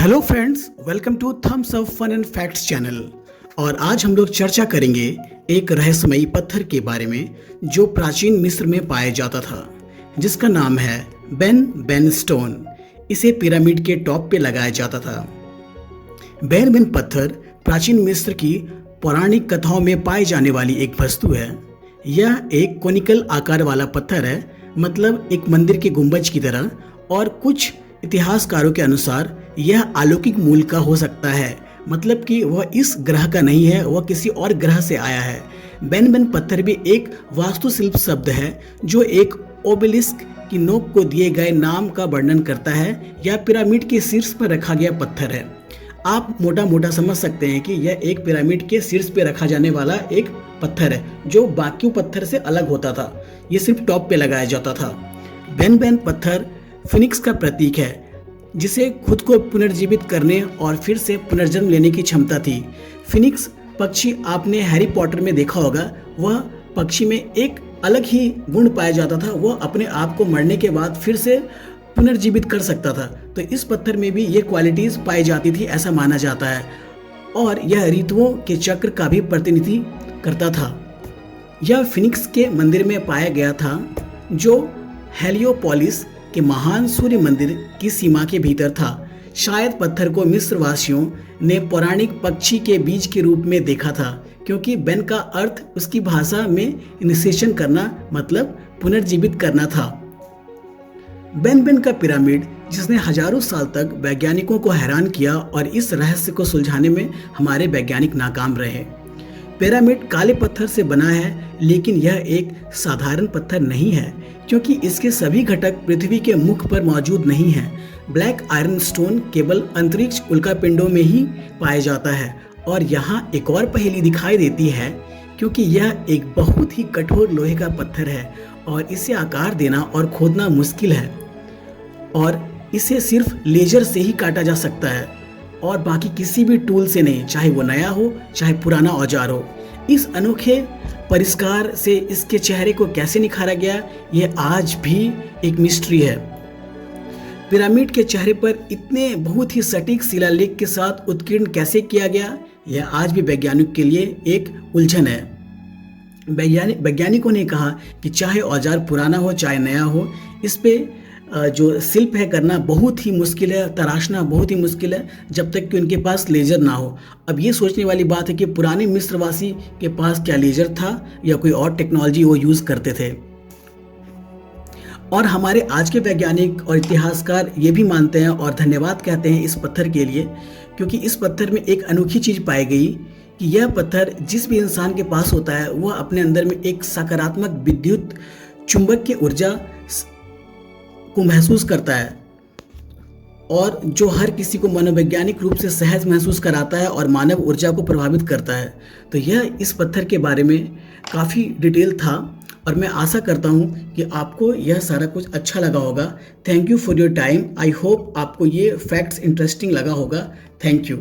Hello friends, welcome to Thums Up fun and facts channel. और आज हम लोग चर्चा करेंगे एक रहस्यमयी पत्थर के बारे में जो प्राचीन मिस्र में पाया जाता था, जिसका नाम है बेन स्टोन। इसे पिरामिड के टॉप पे लगाया जाता था। बेन पत्थर प्राचीन मिस्र की पौराणिक कथाओं में पाई जाने वाली एक वस्तु है। यह एक कोनिकल आकार वाला पत्थर है, मतलब एक मंदिर के गुंबज की तरह, और कुछ इतिहासकारों के अनुसार यह अलौकिक मूल का हो सकता है, मतलब कि वह इस ग्रह का नहीं है, वह किसी और ग्रह से आया है। बेन पत्थर भी एक वास्तुशिल्प शब्द है जो एक ओबेलिस्क की नोक को दिए गए नाम का वर्णन करता है या पिरामिड के शीर्ष पर रखा गया पत्थर है। आप मोटा मोटा समझ सकते हैं कि यह एक पिरामिड के शीर्ष पे रखा जाने वाला एक पत्थर है जो बाकी पत्थर से अलग होता था। यह सिर्फ टॉप पे लगाया जाता था। बेन पत्थर फिनिक्स का प्रतीक है, जिसे खुद को पुनर्जीवित करने और फिर से पुनर्जन्म लेने की क्षमता थी। फिनिक्स पक्षी आपने हैरी पॉटर में देखा होगा। वह पक्षी में एक अलग ही गुण पाया जाता था, वह अपने आप को मरने के बाद फिर से पुनर्जीवित कर सकता था। तो इस पत्थर में भी ये क्वालिटीज पाई जाती थी, ऐसा माना जाता है। और यह ऋतुओं के चक्र का भी प्रतिनिधित्व करता था। यह फिनिक्स के मंदिर में पाया गया था, जो हेलियोपोलिस के महान सूर्य मंदिर की सीमा के भीतर था। शायद पत्थर को मिस्र वासियों ने पौराणिक पक्षी के बीज के रूप में देखा था, क्योंकि बेन का अर्थ उसकी भाषा में इनिशिएशन करना, मतलब पुनर्जीवित करना था। बेन का पिरामिड, जिसने हजारों साल तक वैज्ञानिकों को हैरान किया, और इस रहस्य को सुलझाने में हमारे वैज्ञानिक नाकाम रहे। पिरामिड काले पत्थर से बना है, लेकिन यह एक साधारण पत्थर नहीं है, क्योंकि इसके सभी घटक पृथ्वी के मुख पर मौजूद नहीं हैं। ब्लैक आयरन स्टोन केवल अंतरिक्ष उल्कापिंडों में ही पाया जाता है। और यहाँ एक और पहेली दिखाई देती है, क्योंकि यह एक बहुत ही कठोर लोहे का पत्थर है और इसे आकार देना और खोदना मुश्किल है, और इसे सिर्फ लेजर से ही काटा जा सकता है और बाकी किसी भी टूल से नहीं, चाहे वो नया हो चाहे पुराना औजार हो। इस अनोखे परिष्कार से इसके चेहरे को कैसे निखारा गया, यह आज भी एक मिस्ट्री है। पिरामिड के चेहरे पर इतने बहुत ही सटीक शिलालेख के साथ उत्कीर्ण कैसे किया गया, यह आज भी वैज्ञानिक के लिए एक उलझन है। वैज्ञानिकों ने कहा कि चाहे औजार पुराना हो चाहे नया हो, इस पे जो शिल्प है करना बहुत ही मुश्किल है, तराशना बहुत ही मुश्किल है, जब तक कि उनके पास लेजर ना हो। अब ये सोचने वाली बात है कि पुराने मिस्रवासी के पास क्या लेजर था या कोई और टेक्नोलॉजी वो यूज़ करते थे। और हमारे आज के वैज्ञानिक और इतिहासकार ये भी मानते हैं और धन्यवाद कहते हैं इस पत्थर के लिए, क्योंकि इस पत्थर में एक अनोखी चीज़ पाई गई कि यह पत्थर जिस भी इंसान के पास होता है, वह अपने अंदर में एक सकारात्मक विद्युत चुंबक की ऊर्जा को महसूस करता है, और जो हर किसी को मनोवैज्ञानिक रूप से सहज महसूस कराता है और मानव ऊर्जा को प्रभावित करता है। तो यह इस पत्थर के बारे में काफ़ी डिटेल था, और मैं आशा करता हूँ कि आपको यह सारा कुछ अच्छा लगा होगा। Thank you for your time. I hope आपको ये फैक्ट्स इंटरेस्टिंग लगा होगा। Thank you.